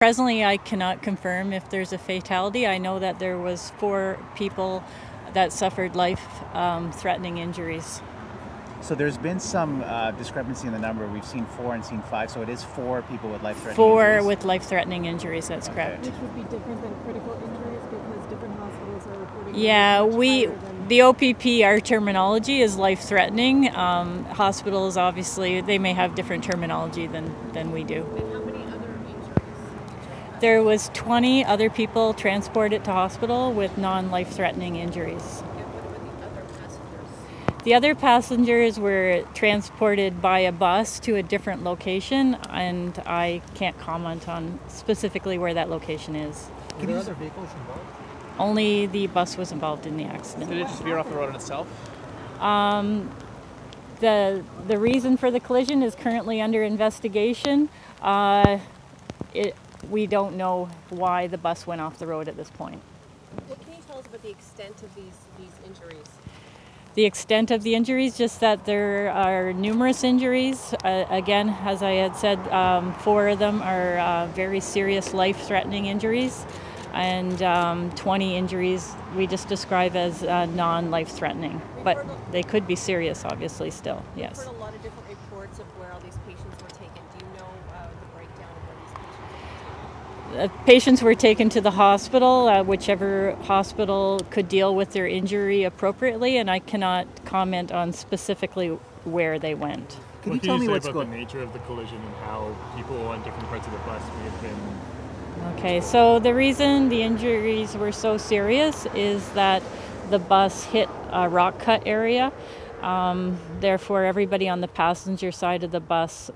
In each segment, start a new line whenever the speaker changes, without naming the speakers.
Presently, I cannot confirm if there's a fatality. I know that there was 4 people that suffered life-threatening injuries.
So there's been some discrepancy in the number. We've seen 4 and seen 5, so it is 4 people with life-threatening injuries?
4 with life-threatening injuries, that's correct.
Which would be different than critical injuries because different hospitals are reporting...
Yeah, the OPP, our terminology is life-threatening. Hospitals, obviously, they may have different terminology than we do.
And how many other injuries?
There was 20 other people transported to hospital with non-life-threatening injuries.
And what about the other passengers?
The other passengers were transported by a bus to a different location, and I can't comment on specifically where that location is.
Were there other vehicles involved?
Only the bus was involved in the accident.
Did it just veer off the road in itself?
The reason for the collision is currently under investigation. We don't know why the bus went off the road at this point.
What can you tell us about the extent of these injuries?
The extent of the injuries, just that there are numerous injuries. Again, as I had said, 4 of them are very serious life-threatening injuries, and 20 injuries we just describe as non-life-threatening. But they could be serious, obviously, still, yes.
We've heard a lot of different reports of where all these patients were taken. Do you know the breakdown of where these patients were taken?
Patients were taken to the hospital, whichever hospital could deal with their injury appropriately, and I cannot comment on specifically where they went.
Can you tell me what's
about the nature of the collision and how people on different parts of the bus may have been...
Okay, so the reason the injuries were so serious is that the bus hit a rock cut area. Therefore, everybody on the passenger side of the bus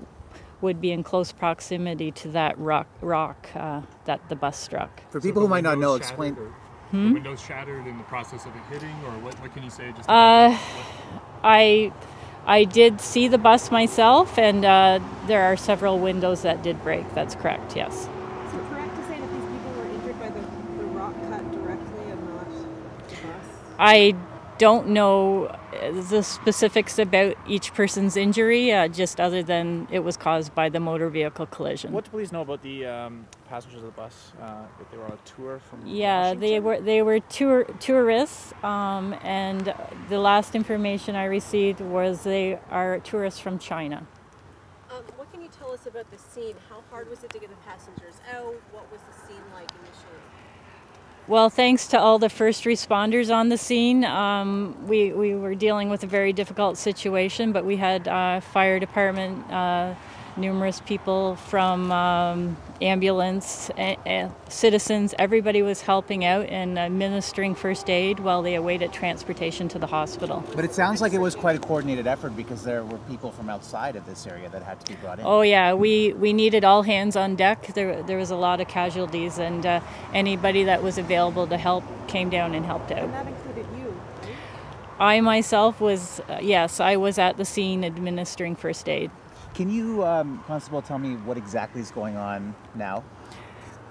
would be in close proximity to that rock that the bus struck.
For people who might not know, explain...
The windows shattered in the process of it hitting, or what can you say? Just
I did see the bus myself, and there are several windows that did break. That's correct, yes.
So correct to say that these people were injured by the rock cut directly and not the bus?
I don't know the specifics about each person's injury, just other than it was caused by the motor vehicle collision.
What do police know about the passengers of the bus? If they were on a tour from
Washington? They were tourists, and the last information I received was they are tourists from China.
What can you tell us about the scene? How hard was it to get the passengers out? What was the scene like initially?
Well, thanks to all the first responders on the scene, we were dealing with a very difficult situation, but we had fire department, numerous people from ambulance, citizens, everybody was helping out and administering first aid while they awaited transportation to the hospital.
But it sounds like it was quite a coordinated effort because there were people from outside of this area that had to be brought in.
Oh yeah, we needed all hands on deck. There was a lot of casualties, and anybody that was available to help came down and helped out.
And that included you, right?
I myself was, yes, I was at the scene administering first aid.
Can you, Constable, tell me what exactly is going on now?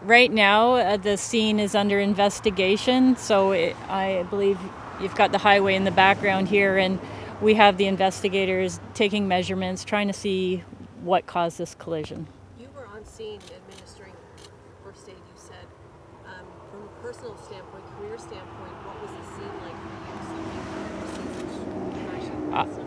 Right now, the scene is under investigation, so I believe you've got the highway in the background here, and we have the investigators taking measurements, trying to see what caused this collision.
You were on scene administering first aid, you said. From a personal standpoint, career standpoint, what was the scene like for you? Something such casualties?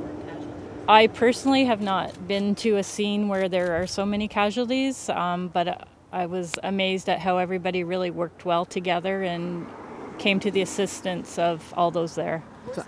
I personally have not been to a scene where there are so many casualties, but I was amazed at how everybody really worked well together and came to the assistance of all those there.
Were some